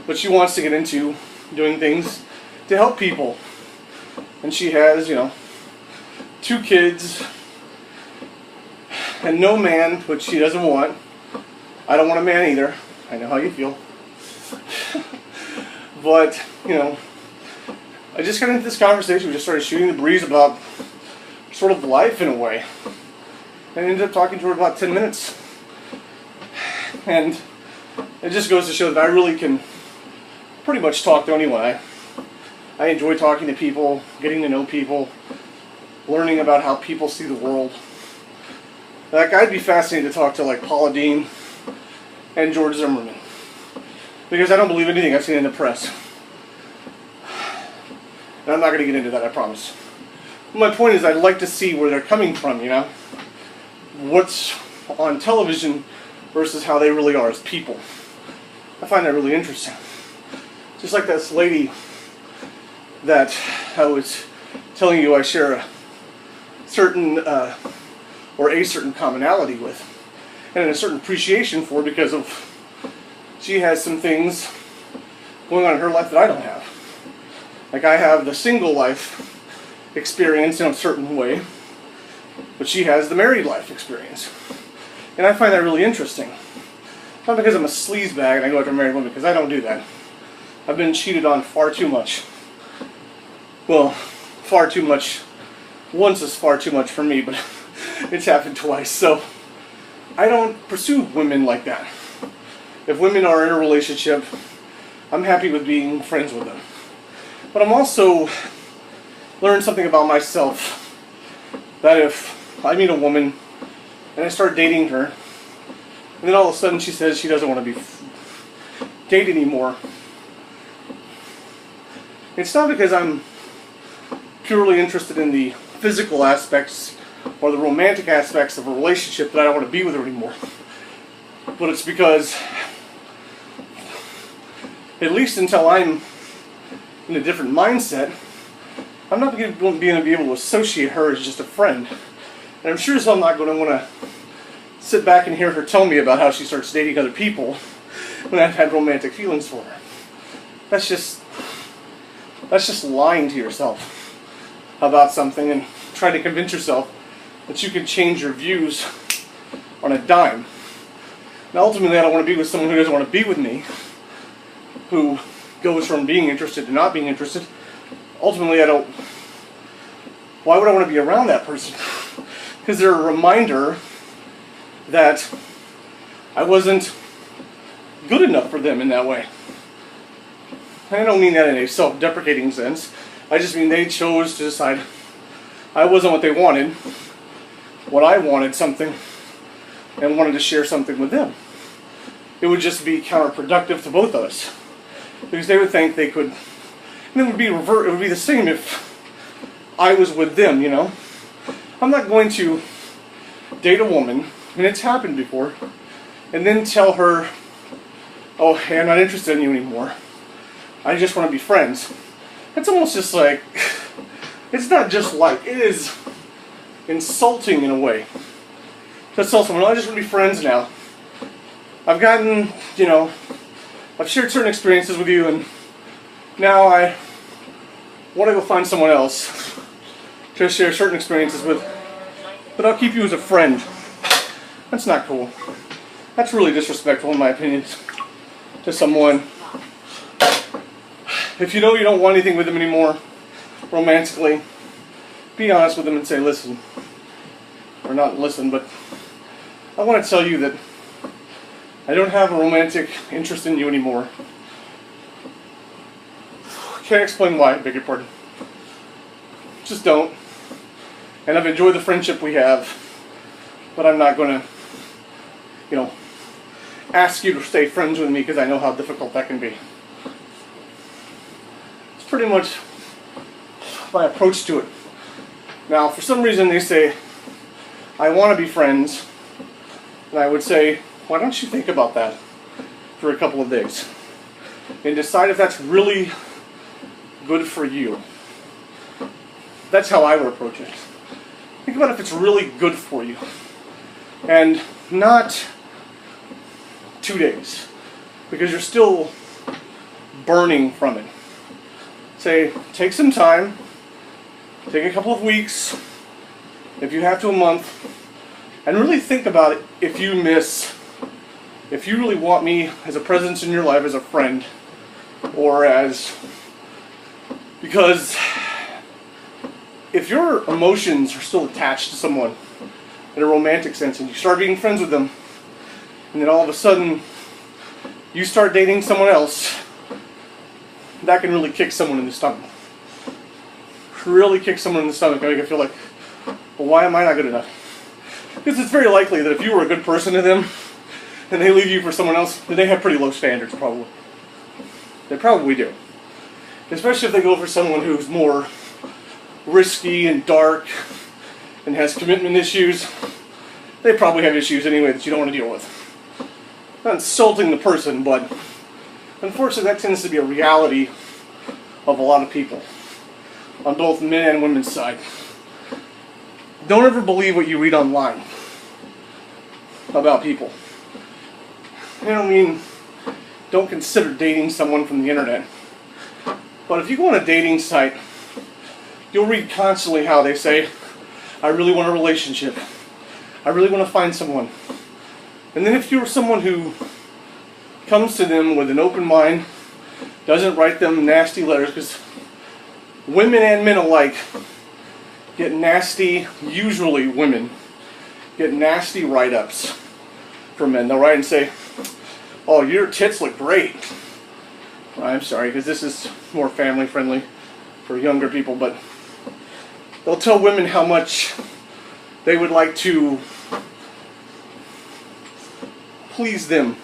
but she wants to get into doing things to help people. And she has, 2 kids and no man, which she doesn't want. I don't want a man either. I know how you feel. But, I just got into this conversation. We just started shooting the breeze about sort of life in a way. And I ended up talking to her about 10 minutes. And it just goes to show that I really can pretty much talk to anyone. I enjoy talking to people, getting to know people, learning about how people see the world. Like, I'd be fascinated to talk to like Paula Deen and George Zimmerman, because I don't believe anything I've seen in the press. And I'm not going to get into that, I promise. My point is, I'd like to see where they're coming from, what's on television versus how they really are as people. I find that really interesting. Just like this lady that I was telling you I share a certain commonality with, and a certain appreciation for, because of she has some things going on in her life that I don't have. Like, I have the single life experience in a certain way, but she has the married life experience. And I find that really interesting. Not because I'm a sleazebag and I go after married women, because I don't do that. I've been cheated on far too much. Well, far too much. Once is far too much for me, but it's happened twice. So I don't pursue women like that. If women are in a relationship, I'm happy with being friends with them. But I'm also learned something about myself, that if I meet a woman and I start dating her, and then all of a sudden she says she doesn't want to be dated anymore, it's not because I'm purely interested in the physical aspects or the romantic aspects of a relationship that I don't want to be with her anymore. But it's because, at least until I'm in a different mindset, I'm not going to be able to associate her as just a friend. And I'm sure as hell not going to want to sit back and hear her tell me about how she starts dating other people when I've had romantic feelings for her. That's just lying to yourself about something and trying to convince yourself that you can change your views on a dime. Now, ultimately, I don't want to be with someone who doesn't want to be with me, who goes from being interested to not being interested. Ultimately, why would I want to be around that person? Because they're a reminder that I wasn't good enough for them in that way. And I don't mean that in a self-deprecating sense. I just mean they chose to decide I wasn't what they wanted, what I wanted something, and wanted to share something with them. It would just be counterproductive to both of us, because they would think they could, and it would be the same if I was with them, I'm not going to date a woman, and it's happened before, and then tell her, oh, hey, I'm not interested in you anymore. I just want to be friends. It's almost just like, it's not just like, it is insulting in a way. To tell someone, oh, I just want to be friends now. I've gotten, I've shared certain experiences with you, and now I want to go find someone else to share certain experiences with, but I'll keep you as a friend. That's not cool. That's really disrespectful, in my opinion, to someone. If you know you don't want anything with them anymore, romantically, be honest with them and say, listen, or not listen, but I want to tell you that I don't have a romantic interest in you anymore. Can't explain why, beg your pardon. Just don't. And I've enjoyed the friendship we have, but I'm not going to, ask you to stay friends with me because I know how difficult that can be. It's pretty much my approach to it. Now, for some reason they say, I want to be friends, and I would say, why don't you think about that for a couple of days and decide if that's really good for you. That's how I would approach it. Think about if it's really good for you, and not 2 days, because you're still burning from it. Say, take some time, take a couple of weeks, if you have to a month, and really think about it. If you really want me as a presence in your life, as a friend, or because if your emotions are still attached to someone in a romantic sense, and you start being friends with them, and then all of a sudden you start dating someone else, that can really kick someone in the stomach. Really kick someone in the stomach and make it feel like, well, why am I not good enough? Because it's very likely that if you were a good person to them and they leave you for someone else, then they have pretty low standards, probably. They probably do. Especially if they go for someone who's more risky and dark and has commitment issues. They probably have issues anyway that you don't want to deal with. Not insulting the person, but unfortunately that tends to be a reality of a lot of people on both men and women's side. Don't ever believe what you read online about people. Don't consider dating someone from the internet. But if you go on a dating site, you'll read constantly how they say, I really want a relationship. I really want to find someone. And then if you're someone who comes to them with an open mind, doesn't write them nasty letters, because women and men alike get nasty, usually women, get nasty write-ups from men. They'll write and say, oh, your tits look great. I'm sorry, because this is more family friendly for younger people, but they'll tell women how much they would like to please them,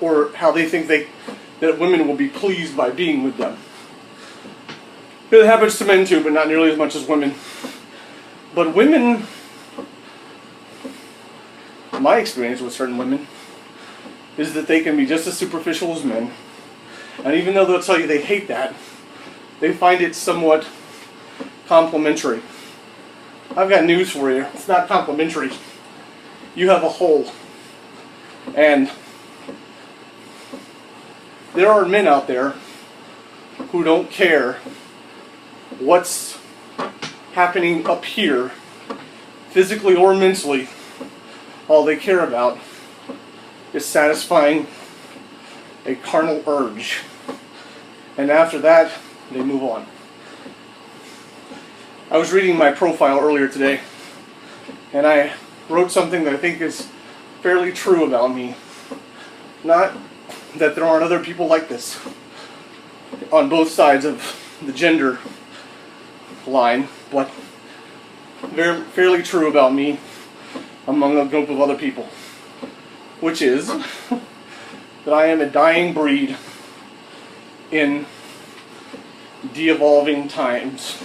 or how they think that women will be pleased by being with them. It happens to men too, but not nearly as much as women. But women, my experience with certain women, is that they can be just as superficial as men. And even though they'll tell you they hate that, they find it somewhat complimentary. I've got news for you. It's not complimentary. You have a hole. And there are men out there who don't care what's happening up here, physically or mentally. All they care about is satisfying a carnal urge. And after that, they move on. I was reading my profile earlier today, and I wrote something that I think is fairly true about me. Not that there aren't other people like this on both sides of the gender line, but fairly true about me among a group of other people, which is that I am a dying breed in de-evolving times,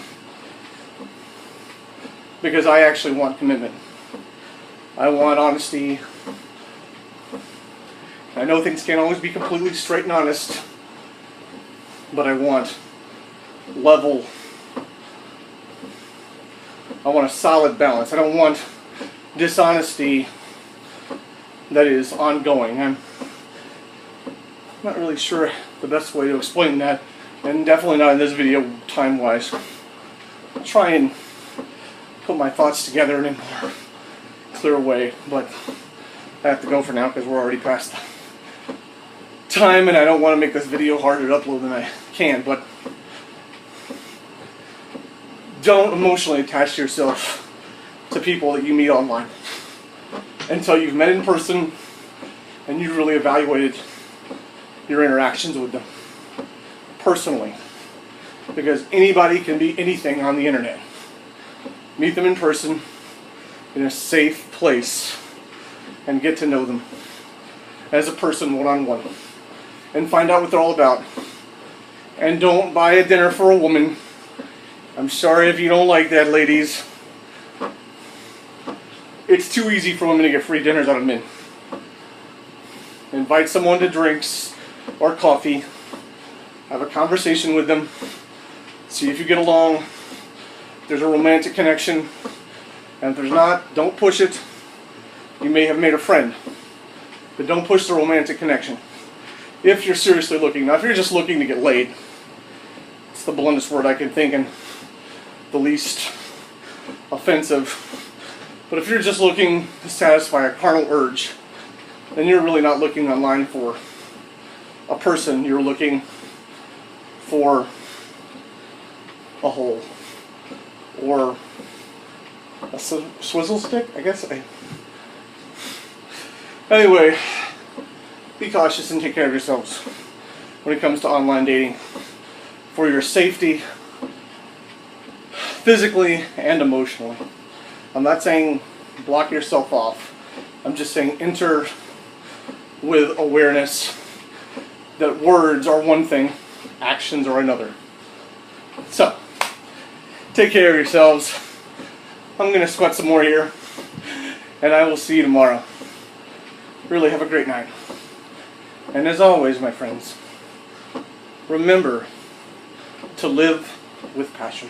because I actually want commitment. I want honesty. I know things can't always be completely straight and honest, but I want level. I want a solid balance. I don't want dishonesty that is ongoing. I'm not really sure the best way to explain that, and definitely not in this video time-wise. I'll try and put my thoughts together in a more clear way, but I have to go for now because we're already past time, and I don't want to make this video harder to upload than I can. But don't emotionally attach yourself to people that you meet online until you've met in person and you've really evaluated your interactions with them personally, because anybody can be anything on the internet. Meet them in person in a safe place and get to know them as a person one-on-one and find out what they're all about. And don't buy a dinner for a woman. I'm sorry if you don't like that, ladies. It's too easy for women to get free dinners out of men. Invite someone to drinks or coffee. Have a conversation with them. See if you get along. If there's a romantic connection. And if there's not, don't push it. You may have made a friend. But don't push the romantic connection. If you're seriously looking. Now, if you're just looking to get laid, it's the bluntest word I can think and the least offensive. But if you're just looking to satisfy a carnal urge, then you're really not looking online for a person. You're looking for a hole or a swizzle stick, I guess. Anyway, be cautious and take care of yourselves when it comes to online dating for your safety, physically and emotionally. I'm not saying block yourself off. I'm just saying enter with awareness that words are one thing, actions are another. So, take care of yourselves. I'm going to sweat some more here, and I will see you tomorrow. Really have a great night. And as always, my friends, remember to live with passion.